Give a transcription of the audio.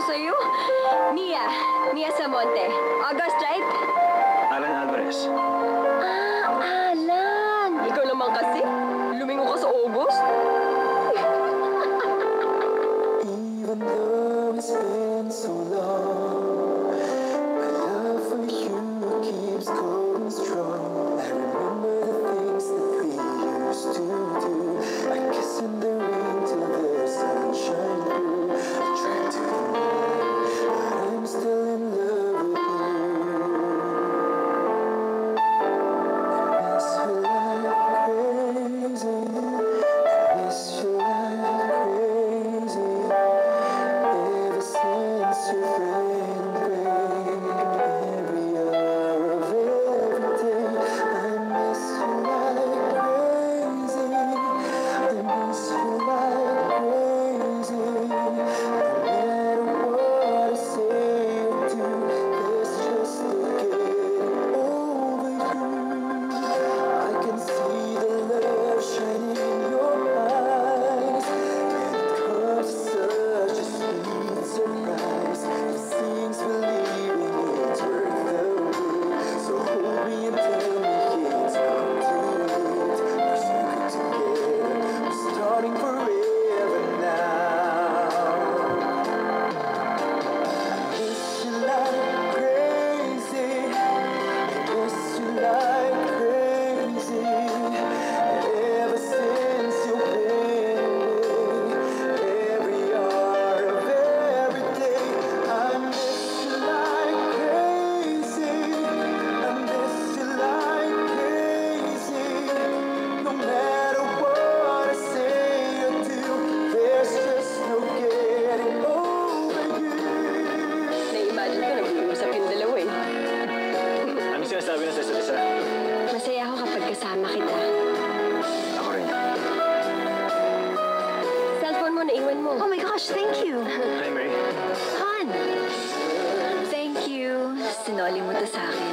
sa'yo. Mia Samonte. August, right? Alan Alvarez. Alan! Ikaw naman kasi. Lumingo ka sa August. Even though it's been so long, my love for you keeps going strong. I remember the things that we used to do, like kissing the rain till the sunshine grew. I tried to deny, but I'm still in love with you. I miss you like crazy. I miss you like crazy. Ever since you've been great, every hour of every day, I miss you like crazy. I miss you like crazy. No matter what I say or do, there's just no getting over you. I can see the love shining in your eyes, and it comes such a sweet surprise. It seems believing it's worth the wait. So hold me and tell me it's come too late. We're so good together, we're starting forever now. I miss you like crazy. I miss you like crazy. Ever since you've been away, every hour of every day, I miss you like crazy. I miss you like crazy. No matter what I say or do, there's just no getting over you. Na-imagine ko, nag-uusap yung dalawa eh. Ano sinasabi na sa isa't isa? Masaya ako kapag kasama kita. Ako rin. Cellphone mo, naiwan mo. Oh my gosh, thank you. Hi, Mary. Han! Thank you. Sinoli mo to sa akin.